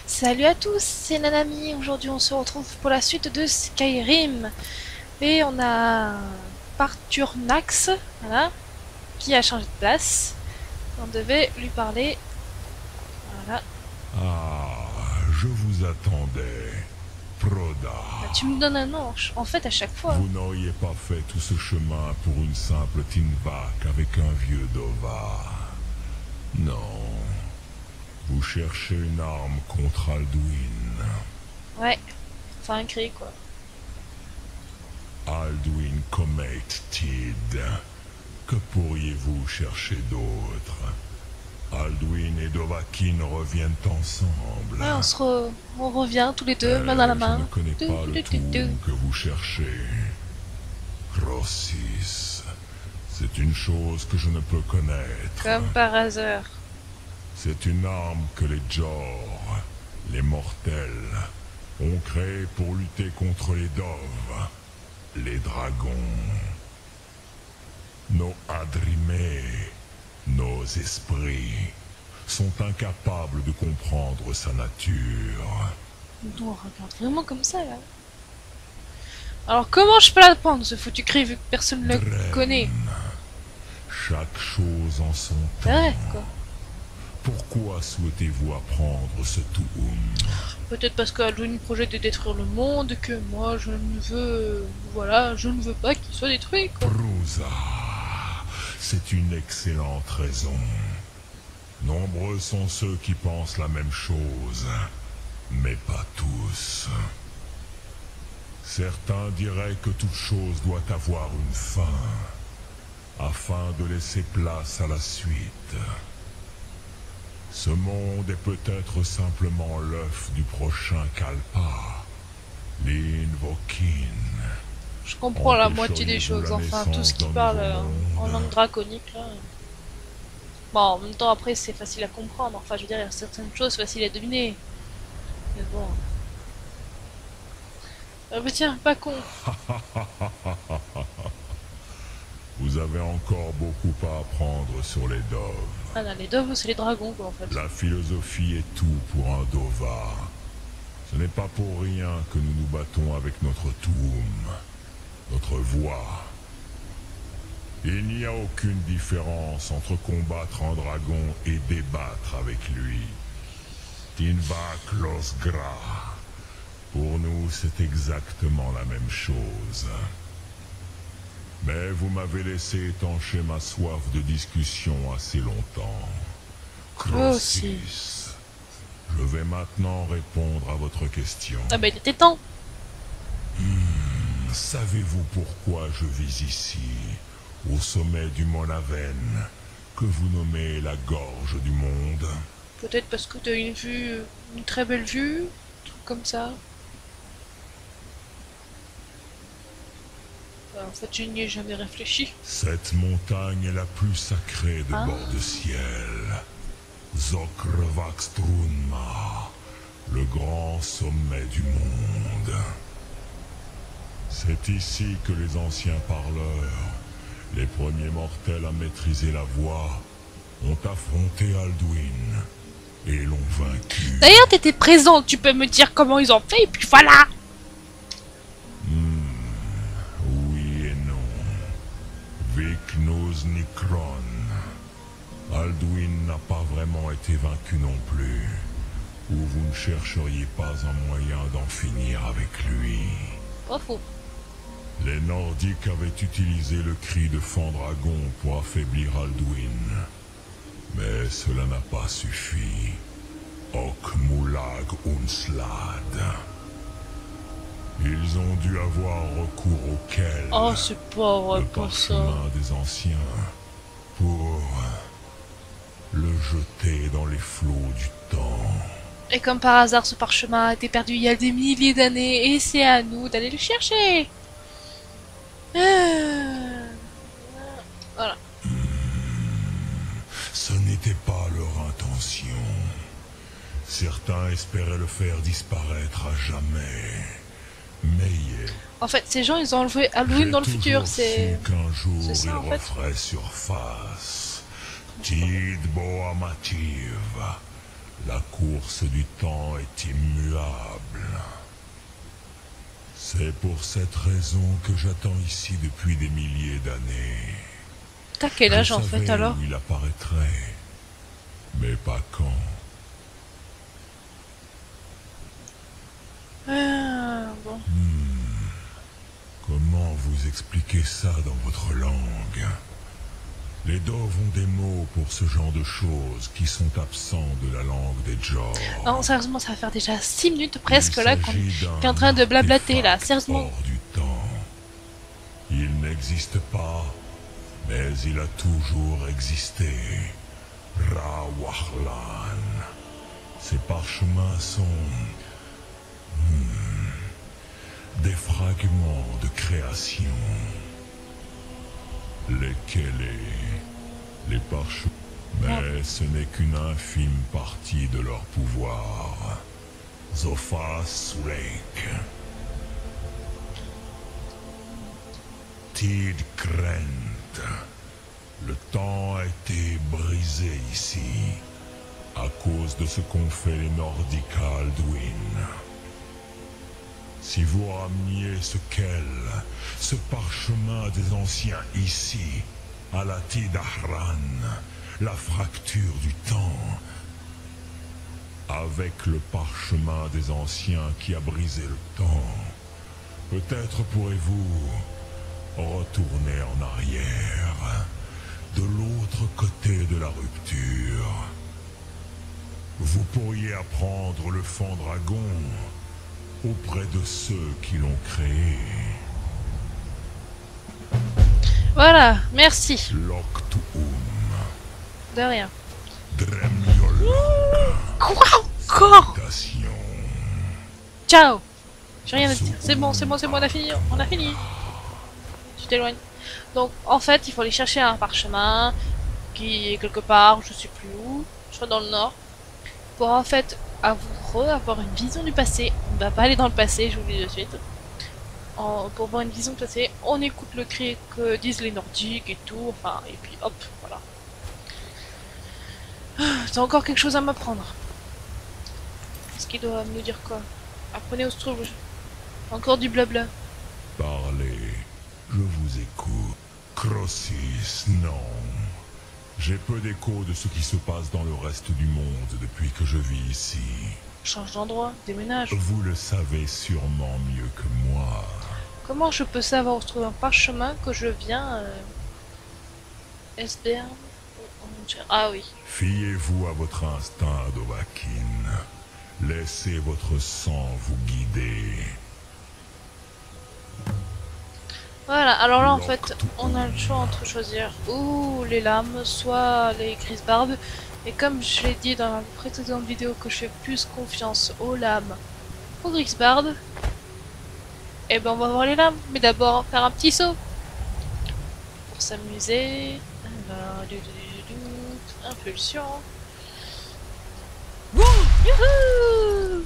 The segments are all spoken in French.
Salut à tous, c'est Nanami. Aujourd'hui, on se retrouve pour la suite de Skyrim. Et on a Parturnax, voilà, qui a changé de place. On devait lui parler. Voilà. Ah, je vous attendais, Proda. Bah, tu me donnes un nom, en fait, à chaque fois. Vous n'auriez pas fait tout ce chemin pour une simple Tinvak avec un vieux Dova. Non. Vous cherchez une arme contre Alduin. Ouais, enfin un cri, quoi. Alduin Comet Tid. Que pourriez-vous chercher d'autre? Alduin et Dovahkiin reviennent ensemble. Ouais, on revient tous les deux, main dans la Je ne main. connais pas le Toum que vous cherchez. Crossis. C'est une chose que je ne peux connaître. Comme par hasard. C'est une arme que les Jor, les mortels, ont créée pour lutter contre les Dov, les dragons. Nos Adrimés, nos esprits, sont incapables de comprendre sa nature. On regarde vraiment comme ça, là. Alors, comment je peux l'apprendre, ce foutu cri, vu que personne ne le connaît? Chaque chose en son C'est vrai, temps. quoi. Pourquoi souhaitez-vous apprendre ce Toum? Peut-être parce qu'Alduin projette de détruire le monde, que moi je ne veux... Voilà, je ne veux pas qu'il soit détruit, quoi. Prouza, c'est une excellente raison. Nombreux sont ceux qui pensent la même chose, mais pas tous. Certains diraient que toute chose doit avoir une fin, afin de laisser place à la suite. Ce monde est peut-être simplement l'œuf du prochain Kalpa, l'Invokin. Je comprends la moitié des choses, enfin tout ce qui parle en langue draconique, là. Bon, en même temps, après, c'est facile à comprendre. Enfin, je veux dire, il y a certaines choses faciles à deviner. Mais bon... Ah bah tiens, pas con. Vous avez encore beaucoup à apprendre sur les Dov. Ah non, les Dovs, c'est les dragons, quoi, en fait. La philosophie est tout pour un Dova. Ce n'est pas pour rien que nous nous battons avec notre Toum, notre voix. Il n'y a aucune différence entre combattre un dragon et débattre avec lui. Tinvak Losgra. Pour nous, c'est exactement la même chose. Mais vous m'avez laissé étancher ma soif de discussion assez longtemps. Crossis. Je vais maintenant répondre à votre question. Ah bah il était temps. Savez-vous pourquoi je vis ici, au sommet du Mont Laven, que vous nommez la gorge du monde? Peut-être parce que t'as une vue, une très belle vue, un truc comme ça. En fait, je n'y ai jamais réfléchi. Cette montagne est la plus sacrée de bord de ciel. Zokrvaxtrunma, le grand sommet du monde. C'est ici que les anciens parleurs, les premiers mortels à maîtriser la voix, ont affronté Alduin et l'ont vaincu. D'ailleurs, t'étais présent, tu peux me dire comment ils ont fait, et puis voilà. Oui et non. Viknus Nikron. Alduin n'a pas vraiment été vaincu non plus. Ou vous ne chercheriez pas un moyen d'en finir avec lui. Pas faux. Les Nordiques avaient utilisé le cri de Fandragon pour affaiblir Alduin. Mais cela n'a pas suffi. Okmulag Unslad. Ils ont dû avoir recours auquel Oh, c'est pas vrai le pour ça. parchemin des anciens pour le jeter dans les flots du temps. Et comme par hasard, ce parchemin a été perdu il y a des milliers d'années, et c'est à nous d'aller le chercher. Voilà. Ce n'était pas leur intention. Certains espéraient le faire disparaître à jamais. Mais En fait, ces gens, ils ont enlevé Alduin dans le futur, c'est... qu'un jour c'est ça, il en fait. referait surface. Tid Boamativ. La course du temps est immuable. C'est pour cette raison que j'attends ici depuis des milliers d'années. T'as quel âge en fait alors? Où il apparaîtrait, mais pas quand. Bon. Comment vous expliquer ça dans votre langue? Les Dove ont des mots pour ce genre de choses qui sont absents de la langue des Jor. Non, sérieusement, ça va faire déjà 6 minutes presque là qu'on est en train de blablater là, sérieusement. Hors du temps. Il n'existe pas, mais il a toujours existé. Ra-Wahlan. Ces parchemins sont des fragments de création. Lesquels les parchemins. Mais ce n'est qu'une infime partie de leur pouvoir. Zophas Sulek. Tid Krent. Le temps a été brisé ici, à cause de ce qu'ont fait les Nordiques à Alduin. Si vous rameniez ce parchemin des anciens ici, à la Tidahran, la fracture du temps, avec le parchemin des anciens qui a brisé le temps, peut-être pourrez-vous retourner en arrière, de l'autre côté de la rupture. Vous pourriez apprendre le Fandragon auprès de ceux qui l'ont créé. Voilà, merci. Loktuum. De rien. Dremyol. Quoi encore? Salutations. Ciao. J'ai rien à dire. C'est bon, on a fini. On a fini. Tu t'éloignes. Donc, en fait, il faut aller chercher un parchemin qui est quelque part, je sais plus où, je crois dans le nord, pour en fait avoir une vision du passé. On ne va pas aller dans le passé, je vous le dis de suite. Pour avoir une vision du passé, on écoute le cri que disent les Nordiques et tout, enfin, et puis hop, voilà. T'as encore quelque chose à m'apprendre. Est-ce qu'il doit nous dire quoi? Apprenez au Strug. Encore du blabla. Parlez, je vous écoute. Crossis, non. J'ai peu d'écho de ce qui se passe dans le reste du monde depuis que je vis ici. Change d'endroit, déménage. Vous le savez sûrement mieux que moi. Comment je peux savoir où se trouve un parchemin que je viens Esbern? Ah oui. Fiez-vous à votre instinct, Dovahkiin. Laissez votre sang vous guider. Voilà, alors là en fait, on a le choix entre choisir ou les lames, soit les Grisbarbes. Et comme je l'ai dit dans la précédente vidéo que je fais plus confiance aux lames qu'aux Grisbarbes, et ben on va voir les lames. Mais d'abord faire un petit saut pour s'amuser. Alors, impulsion. Youhou! Youhou!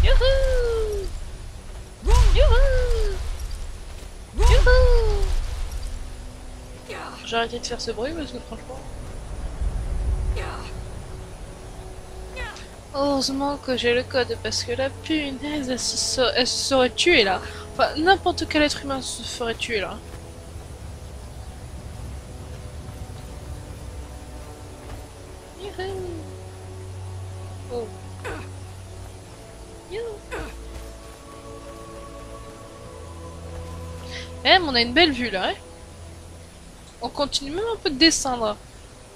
Youhou! Youhou! J'ai arrêté de faire ce bruit parce que franchement... Heureusement que j'ai le code parce que la punaise elle se serait tuée là. Enfin n'importe quel être humain se ferait tuer là. Youhou! Oh. Youhou! Eh, mais on a une belle vue là, hein. On continue même un peu de descendre.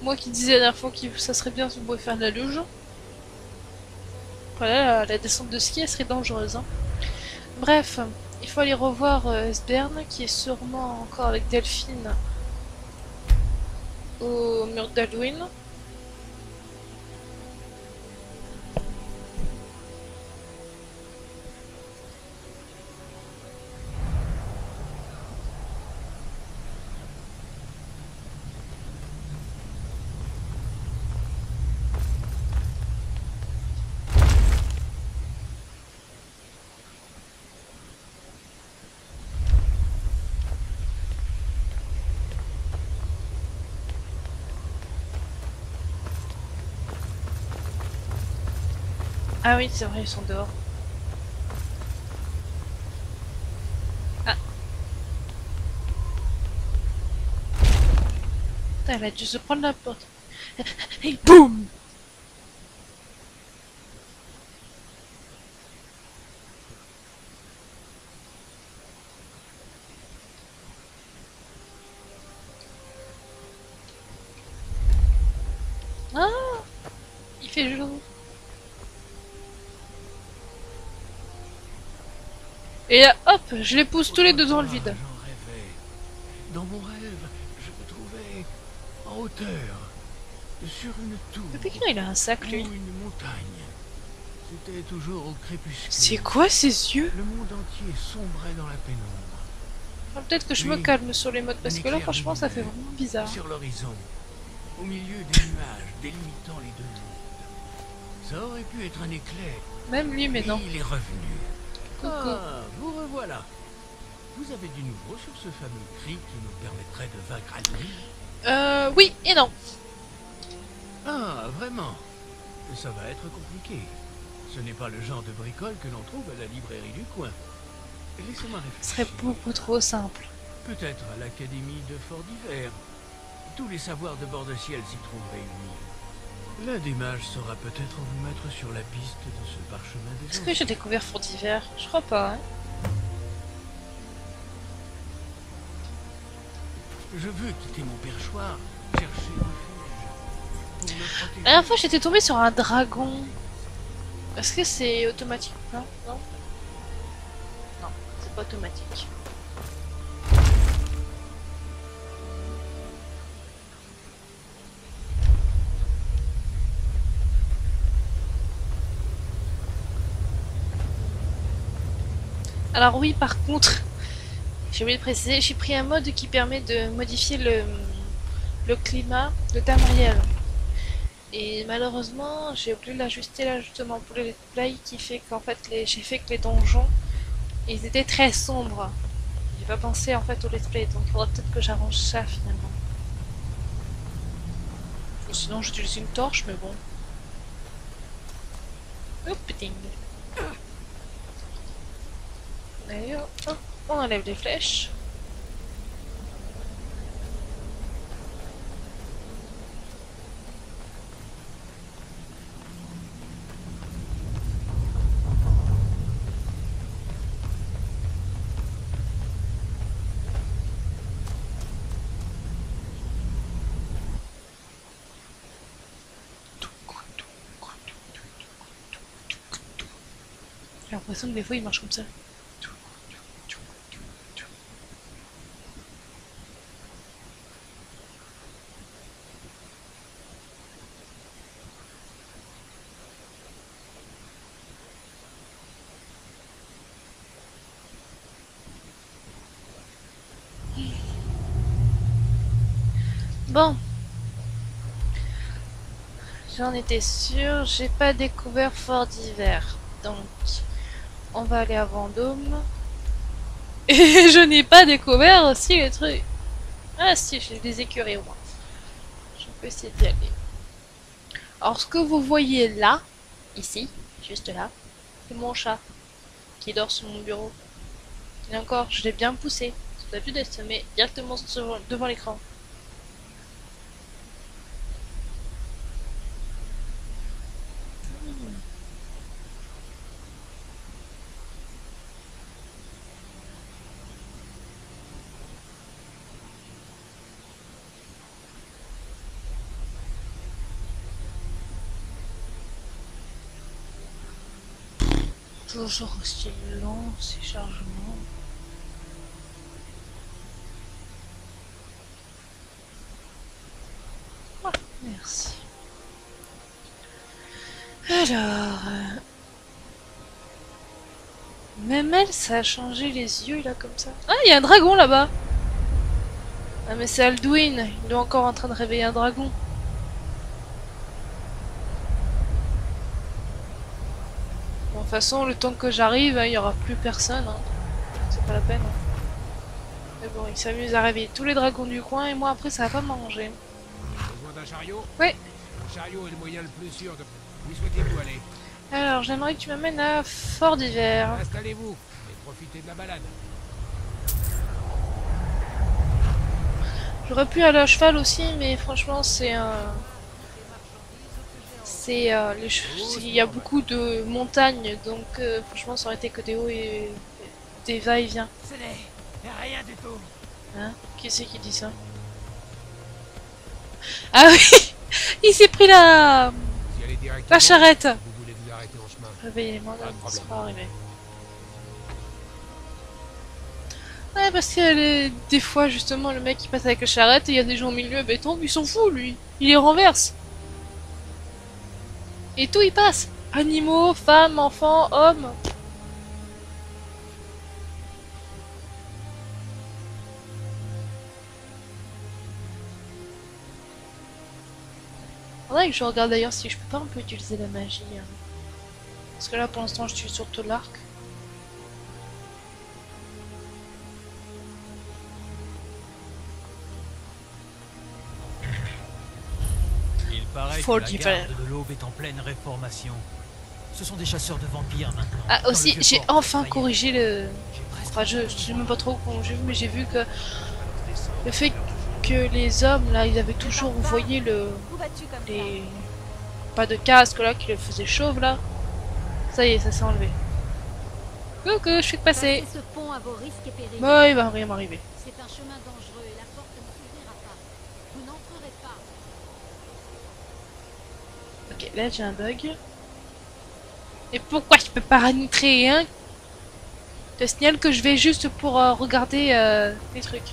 Moi qui disais la dernière fois que ça serait bien si on pouvait faire de la luge. Voilà, la descente de ski elle serait dangereuse. Hein. Bref, il faut aller revoir Esbern qui est sûrement encore avec Delphine au mur d'Alduin. Ah oui, c'est vrai, ils sont dehors. Ah. Putain, elle a dû se prendre la porte. Et boum! Ah! Il fait jour. Et là, hop, je les pousse tous les deux dans le vide. J'en rêvais. Dans mon rêve, je me trouvais en hauteur, sur une tour Depuis quand il a un sac, ou lui? une montagne. C'était toujours au crépuscule. C'est quoi ces yeux? Le monde entier sombrait dans la pénombre. Ah, peut-être que je me Oui. calme sur les modes parce Un que là, éclair franchement, ça fait lumineux vraiment bizarre. Sur l'horizon, au milieu des nuages délimitant les deux mondes. Ça aurait pu être un éclair. Même lui, mais Et non. il est revenu. Coucou. Ah, vous revoilà. Vous avez du nouveau sur ce fameux cri qui nous permettrait de vaincre Alduin? Oui et non. Ah, vraiment? Ça va être compliqué. Ce n'est pas le genre de bricole que l'on trouve à la librairie du coin. Laissez-moi Ce serait réfléchir. beaucoup trop simple. Peut-être à l'académie de Fort d'Hiver. Tous les savoirs de bord de ciel s'y trouvent réunis. L'un des mages saura peut-être vous mettre sur la piste de ce parchemin des Est-ce que j'ai découvert Fort d'Hiver? Je crois pas, hein. Je veux quitter mon perchoir, chercher refuge. Pour me protéger. La dernière fois, j'étais tombée sur un dragon. Est-ce que c'est automatique ou pas? Non. Non, c'est pas automatique. Alors oui, par contre, j'ai oublié de préciser, j'ai pris un mode qui permet de modifier le climat de Tamriel. Et malheureusement, j'ai oublié de l'ajuster là justement pour le let's play qui fait qu'en fait j'ai fait que les donjons ils étaient très sombres. J'ai pas pensé en fait au let's play, donc il faudra peut-être que j'arrange ça finalement. Ou sinon j'utilise une torche, mais bon. Oh putain. Allez, hop, on enlève les flèches. J'ai l'impression que des fois il marche comme ça. Bon. J'en étais sûre, j'ai pas découvert Fort d'Hiver. Donc, on va aller à Vendôme. Et je n'ai pas découvert aussi les trucs. Ah si, j'ai des écuries au moins. Je peux essayer d'y aller. Alors, ce que vous voyez là, ici, juste là, c'est mon chat qui dort sur mon bureau. Et encore, je l'ai bien poussé. Ça a pu d'être met directement devant l'écran. Toujours aussi long ces chargements. Ah, merci. Alors... Même elle, ça a changé les yeux là comme ça. Ah, il y a un dragon là-bas. Ah mais c'est Alduin, il est encore en train de réveiller un dragon. Bon, de toute façon, le temps que j'arrive, il n'y aura plus personne. Hein. C'est pas la peine. Hein. Mais bon, il s'amuse à réveiller tous les dragons du coin et moi après ça va pas m'arranger. Besoin d'un chariot? Oui. Un chariot est le moyen le plus sûr de... Où souhaitez-vous aller? Alors Alors j'aimerais que tu m'amènes à Fort d'Hiver. Installez-vous et profitez de la balade. J'aurais pu aller à cheval aussi, mais franchement c'est il y a beaucoup de montagnes, donc franchement ça aurait été que des hauts et des va-et-vient. Ce n'est rien du tout. Hein? Qui c'est qui dit ça? Ah oui! Il s'est pris la Vous y allez directement. charrette! Vous voulez vous arrêter en chemin. Réveillez-moi, Pas de ça problème. sera arrivé. Ouais, parce que des fois, justement, le mec il passe avec la charrette et il y a des gens au milieu, béton, il s'en fout lui. Il les renverse. Et tout, il passe. Animaux, femmes, enfants, hommes. Faudrait que je regarde d'ailleurs si je peux pas un peu utiliser la magie. Hein. Parce que là, pour l'instant, je suis surtout l'arc. Il paraît que Faut la le garde faire. de l'Aube est en pleine réformation. Ce sont des chasseurs de vampires maintenant. Ah, dans le aussi, vieux j'ai fort de enfin Fayette. corrigé le... J'ai presque Enfin, je sais même pas trop comment j'ai vu, mais j'ai vu que le fait que les hommes, là, ils avaient toujours envoyé Où vas-tu comme les... Pas de casque, là, qui le faisait chauve, là. Ça y est, ça s'est enlevé. Coucou, je fais que passer. Passez ce pont à vos risques et périls. Bon, il va rien m'arriver. C'est un chemin dangereux et la porte ne s'ouvrira pas. Vous n'entrerez pas. Ok, là, j'ai un bug. Et pourquoi je peux pas rentrer, hein? Je te signale que je vais juste pour regarder les trucs.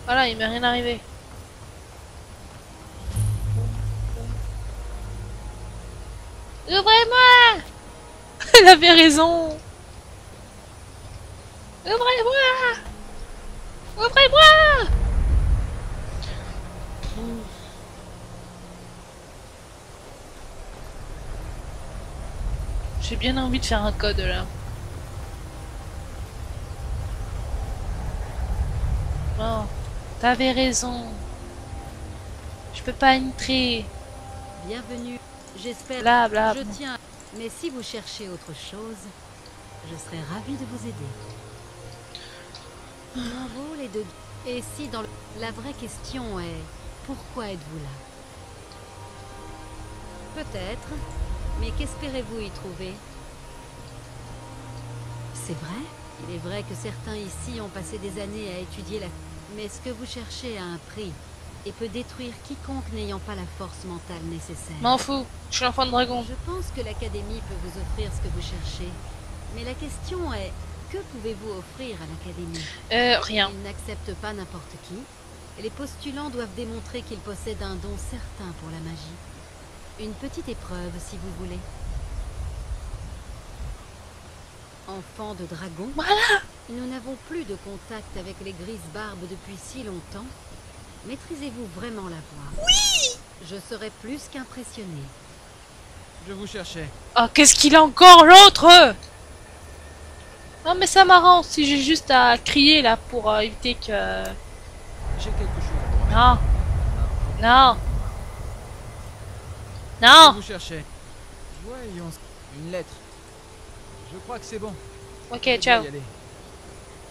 Voilà, il m'est rien arrivé. Ouvrez-moi! Elle avait raison! Ouvrez-moi! Ouvrez-moi! J'ai bien envie de faire un code là. Bon, t'avais raison. Je peux pas entrer. Bienvenue. J'espère. Bla bla. Je tiens. Mais si vous cherchez autre chose, je serais ravie de vous aider. Bravo les deux. Et si dans le... La vraie question est pourquoi êtes-vous là? Peut-être. Mais qu'espérez-vous y trouver? C'est vrai? Il est vrai que certains ici ont passé des années à étudier la... Mais ce que vous cherchez a un prix et peut détruire quiconque n'ayant pas la force mentale nécessaire. M'en fous, je suis l'enfant de dragon. Je pense que l'Académie peut vous offrir ce que vous cherchez. Mais la question est, que pouvez-vous offrir à l'Académie? Rien. Ils n'acceptent pas n'importe qui. Et les postulants doivent démontrer qu'ils possèdent un don certain pour la magie. Une petite épreuve, si vous voulez. Enfant de dragon, Voilà. nous n'avons plus de contact avec les grises barbes depuis si longtemps. Maîtrisez-vous vraiment la voix? Oui. Je serais plus qu'impressionné. Je vous cherchais. Oh, qu'est-ce qu'il a encore l'autre? Non mais ça m'arrange si j'ai juste à crier là pour éviter que... J'ai quelque chose. Non. Non. Je Non. vous cherchais. Voyons. Une lettre. Je crois que c'est bon. Ok, Je dois ciao. y aller.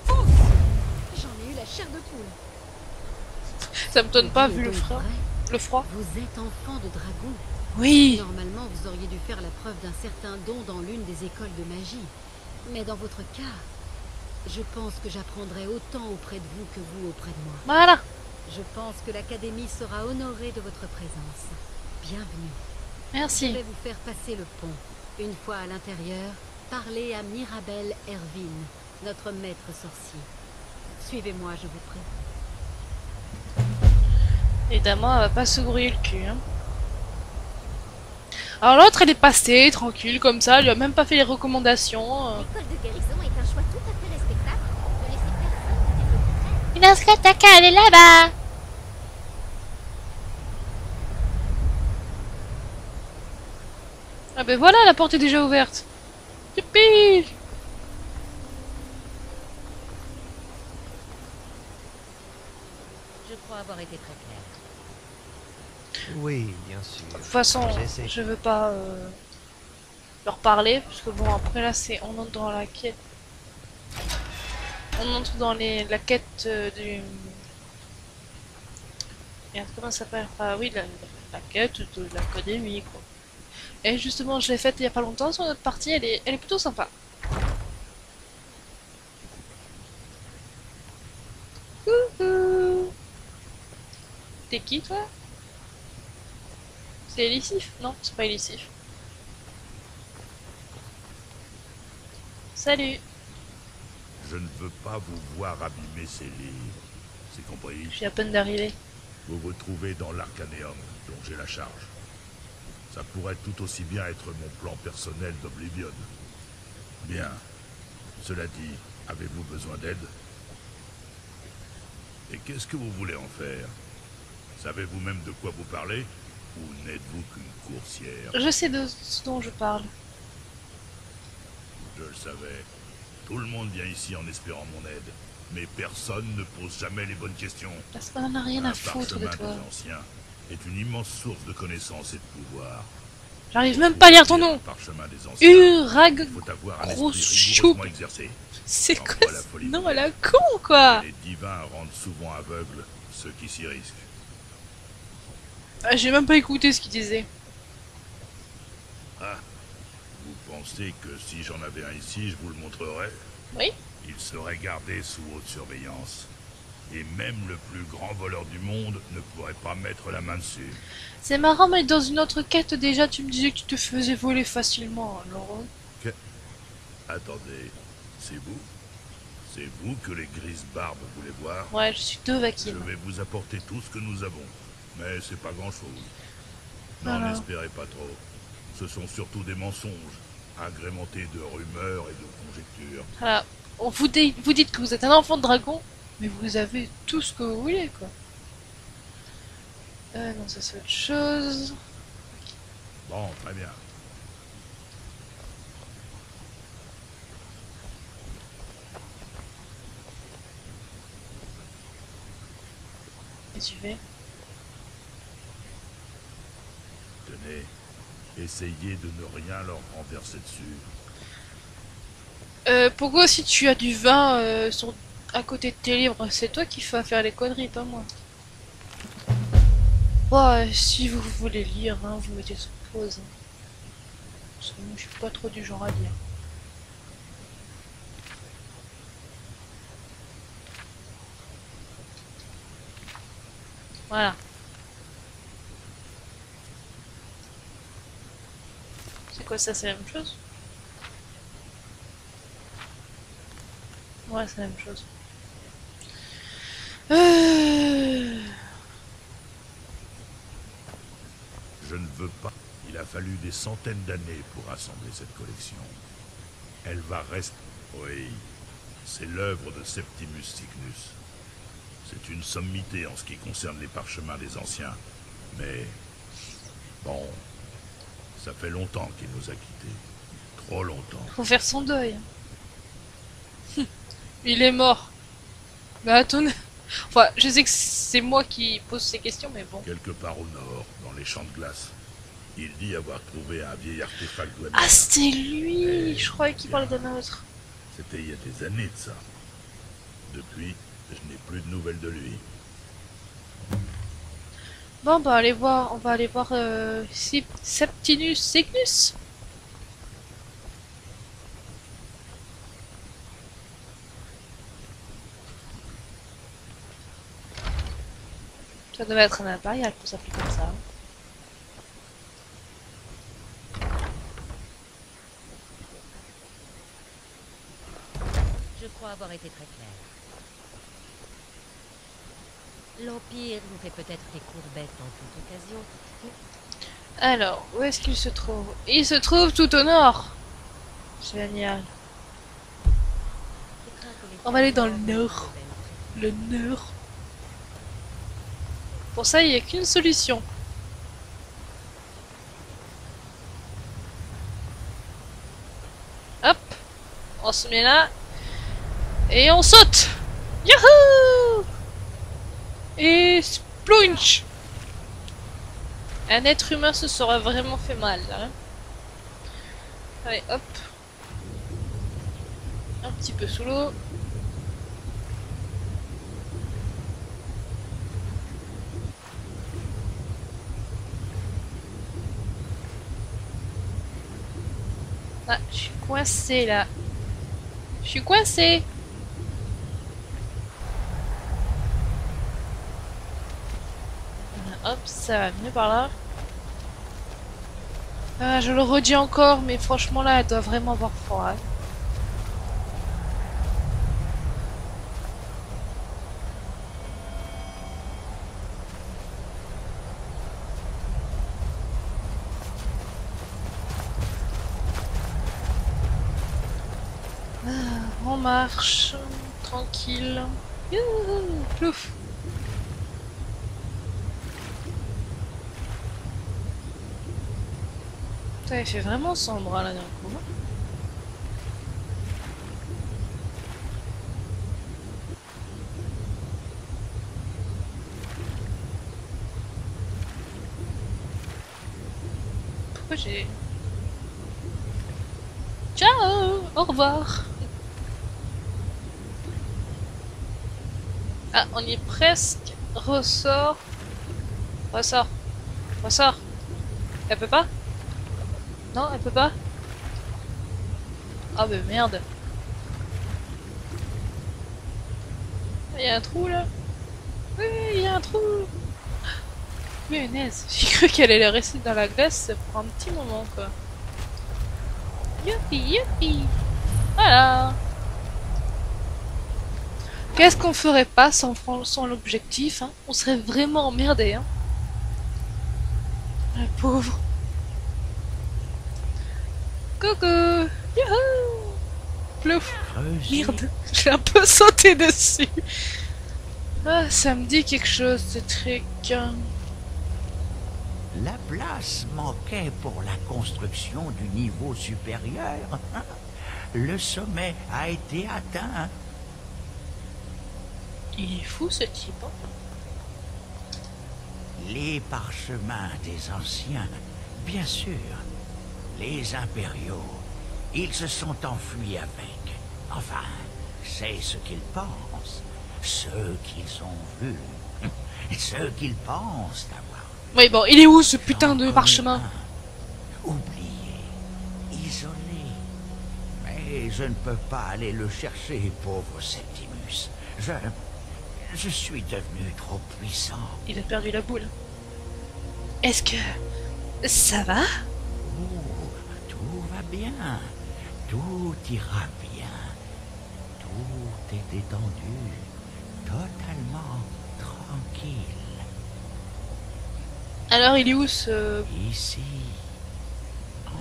J'en ai eu la chair de poule. Ça me donne pas Vous vu le êtes froid. vrai? Le froid. Vous êtes enfant de dragon. Oui. Normalement, vous auriez dû faire la preuve d'un certain don dans l'une des écoles de magie. Mais dans votre cas, je pense que j'apprendrai autant auprès de vous que vous auprès de moi. Voilà. Je pense que l'Académie sera honorée de votre présence. Bienvenue. Je Merci. vais vous faire passer le pont. Une fois à l'intérieur, parlez à Mirabelle Ervine, notre maître sorcier. Suivez-moi, je vous prie. Évidemment, elle va pas se grouiller le cul. Hein. Alors l'autre, elle est passée, tranquille, comme ça, elle lui a même pas fait les recommandations. L'école de guérison est un choix tout à fait respectable. Ne laissez personne vous dire le contraire. Une Askataka, elle est là-bas. Ah ben voilà, la porte est déjà ouverte. Youpi. Je crois avoir été très clair. Oui, bien sûr. De toute façon, J'essaie. je veux pas leur parler, parce que bon, après là, c'est on entre dans la quête. On entre dans la quête du... Merde, comment ça s'appelle? Ah oui, la quête de l'académie, quoi. Et justement, je l'ai faite il y a pas longtemps sur notre partie, elle est plutôt sympa. Coucou. T'es qui, toi? C'est Elisif? Non, c'est pas Elisif. Salut. Je ne veux pas vous voir abîmer ces livres. C'est compris? Je suis à peine d'arriver. Vous vous trouvez dans l'Arcaneum, dont j'ai la charge. Ça pourrait tout aussi bien être mon plan personnel d'Oblivion. Bien. Cela dit, avez-vous besoin d'aide? Et qu'est-ce que vous voulez en faire? Savez-vous même de quoi vous parlez? Ou n'êtes-vous qu'une coursière? Je sais de ce dont je parle. Je le savais. Tout le monde vient ici en espérant mon aide. Mais personne ne pose jamais les bonnes questions. Parce qu'on en a rien à Un foutre de parchemin toi. des anciens est une immense source de connaissances et de pouvoir. J'arrive même pas à lire ton nom. Parchemin des anciens, Urag. il faut avoir un Grosse esprit choupe. rigoureusement exercé. C'est Parfois, quoi la ce folie nom à vous la guide. con, quoi? Les divins rendent souvent aveugles ceux qui s'y risquent. Ah, j'ai même pas écouté ce qu'il disait. Ah, vous pensez que si j'en avais un ici, je vous le montrerais? Oui. Il serait gardé sous haute surveillance. Et même le plus grand voleur du monde ne pourrait pas mettre la main dessus. C'est marrant, mais dans une autre quête, déjà, tu me disais que tu te faisais voler facilement, alors... Attendez, c'est vous? C'est vous que les grises barbes voulaient voir? Ouais, je suis deux Je vaquines. vais vous apporter tout ce que nous avons. Mais c'est pas grand-chose. N'en Voilà. espérez pas trop. Ce sont surtout des mensonges, agrémentés de rumeurs et de conjectures. Voilà. Vous dites que vous êtes un enfant de dragon, mais vous avez tout ce que vous voulez, quoi. Non, ça c'est autre chose. Bon, très bien. Et tu fais? Tenez, essayez de ne rien leur renverser dessus. Pourquoi si tu as du vin à côté de tes livres, c'est toi qui vas faire les conneries, pas moi. Bon, si vous voulez lire, hein, vous mettez sur pause. Parce que moi, je suis pas trop du genre à lire. Voilà. C'est quoi ça, c'est la même chose? Ouais, c'est la même chose. Je ne veux pas. Il a fallu des centaines d'années pour assembler cette collection. Elle va rester... Oui, c'est l'œuvre de Septimus Signus. C'est une sommité en ce qui concerne les parchemins des anciens. Mais... bon... ça fait longtemps qu'il nous a quittés. Trop longtemps. Faut faire son deuil. Il est mort. Mais attends. Enfin, je sais que c'est moi qui pose ces questions, mais bon. Quelque part au nord, dans les champs de glace. Il dit avoir trouvé un vieil artefact douanier. Ah, c'était lui. Mais, Je croyais qu'il bien, parlait d'un autre. C'était il y a des années de ça. Depuis, je n'ai plus de nouvelles de lui. Bon, bah, allez voir. On va aller voir Septinus Signus. Ça devait être un impérial pour s'appeler comme ça. Je crois avoir été très clair. L'Empire nous fait peut-être des courbettes en toute occasion. Alors, où est-ce qu'il se trouve? Il se trouve tout au nord. Génial. On va aller dans le nord. Le nord. Pour ça, il n'y a qu'une solution. Hop. On se met là. Et on saute. Youhou! Et splunch. Un être humain se serait vraiment fait mal, là. Hein. Allez, hop. Un petit peu sous l'eau. Ah, je suis coincée là. Je suis coincée. Hop, ça va mieux par là. Ah, je le redis encore, mais franchement là, elle doit vraiment avoir froid. Hein. On marche, tranquille. Youhou, plouf. Ça fait vraiment sombre là d'un coup. Pourquoi j'ai... Ciao, au revoir. Ah, on y est presque. Ressort. Ressort. Ressort. Elle peut pas? Non, elle peut pas? Ah bah merde. Il y a un trou là? Oui, il y a un trou. Punaise, j'ai cru qu'elle allait rester dans la glace pour un petit moment quoi. Youpi, youpi. Voilà. Qu'est-ce qu'on ferait pas sans l'objectif hein? On serait vraiment emmerdé hein. La pauvre. Coucou. Youhou. Plouf. Merde, j'ai un peu sauté dessus. Ah, ça me dit quelque chose ce truc. La place manquait pour la construction du niveau supérieur. Le sommet a été atteint. Il est fou ce type. Hein? Les parchemins des anciens, bien sûr. Les impériaux, ils se sont enfuis avec. Enfin, c'est ce qu'ils pensent. Ceux qu'ils ont vus. Ceux qu'ils pensent avoir. Oui, bon, il est où ce putain de parchemin? Oublié, isolé. Mais je ne peux pas aller le chercher, pauvre Septimus. Je suis devenu trop puissant. Il a perdu la boule. Est-ce que... ça va? Oh, tout va bien. Tout ira bien. Tout est détendu. Totalement tranquille. Alors il est où ce... Ici.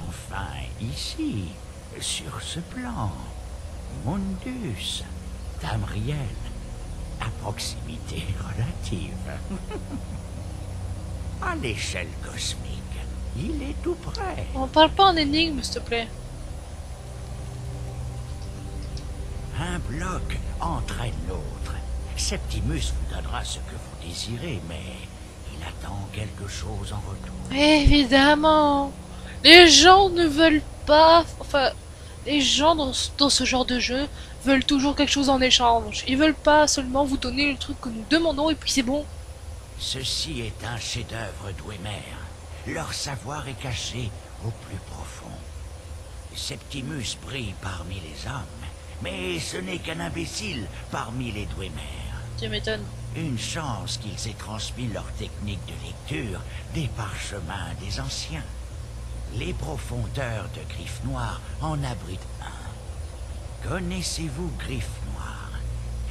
Enfin, ici. Sur ce plan. Mundus. Tamriel. À proximité relative. À l'échelle cosmique. Il est tout près. On parle pas en énigme, s'il te plaît. Un bloc entraîne l'autre. Septimus vous donnera ce que vous désirez, mais il attend quelque chose en retour. Évidemment. Les gens ne veulent pas... Enfin, les gens dans ce genre de jeu veulent toujours quelque chose en échange. Ils veulent pas seulement vous donner le truc que nous demandons et puis c'est bon. Ceci est un chef-d'œuvre d'Ouémer. Leur savoir est caché au plus profond. Septimus brille parmi les hommes, mais ce n'est qu'un imbécile parmi les Dwemer. Tu m'étonnes. Une chance qu'ils aient transmis leur technique de lecture des parchemins des anciens. Les profondeurs de Griffe Noire en abritent un. Connaissez-vous Griffe Noire?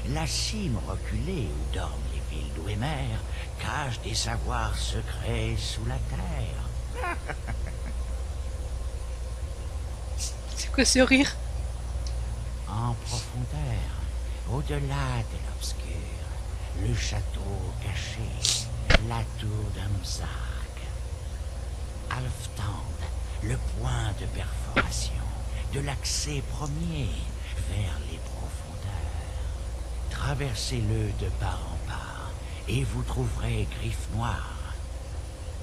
La cime reculée où dorment les villes d'Ouémer cache des savoirs secrets sous la terre. C'est quoi ce rire? En profondeur, au-delà de l'obscur, le château caché, la tour d'Amzark. Alftand, le point de perforation, de l'accès premier vers les profondeurs. Traversez-le de part en part, et vous trouverez Griffe Noire.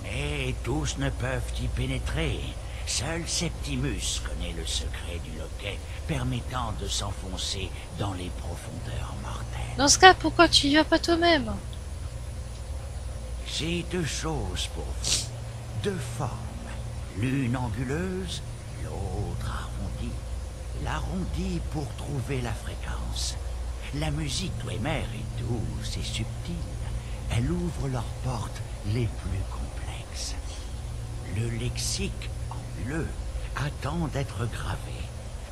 Mais tous ne peuvent y pénétrer. Seul Septimus connaît le secret du loquet permettant de s'enfoncer dans les profondeurs mortelles. Dans ce cas, pourquoi tu y vas pas toi-même? J'ai deux choses pour vous. Deux formes. L'une anguleuse, l'autre arrondie. L'arrondie pour trouver la fréquence. La musique Dwemer est douce et subtile. Elle ouvre leurs portes les plus complexes. Le lexique anguleux attend d'être gravé.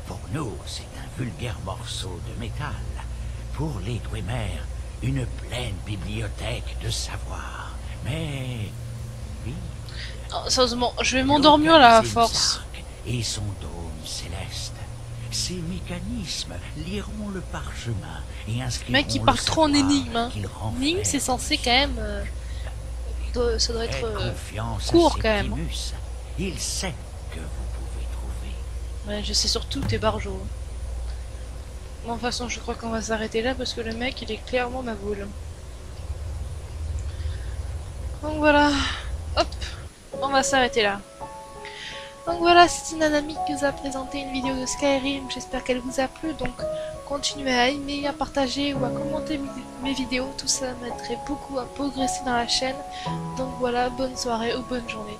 Pour nous, c'est un vulgaire morceau de métal. Pour les Dwemer, une pleine bibliothèque de savoir. Mais... oui. Oh, sérieusement, je vais m'endormir là à force. Et son dôme céleste. Ces mécanismes liront le parchemin et inscriront Mec, il parle trop en énigme. Hein. Énigme, c'est Énigme, censé quand même... ça doit être confiance court à quand même. Septimus. Il sait que vous pouvez trouver. Ouais, je sais surtout tes barjots. Bon, de toute façon, je crois qu'on va s'arrêter là parce que le mec, il est clairement ma boule. Donc voilà. Hop. On va s'arrêter là. Donc voilà, c'est Nanami qui vous a présenté une vidéo de Skyrim. J'espère qu'elle vous a plu. Donc continuez à aimer, à partager ou à commenter mes vidéos. Tout ça m'aiderait beaucoup à progresser dans la chaîne. Donc voilà, bonne soirée ou bonne journée.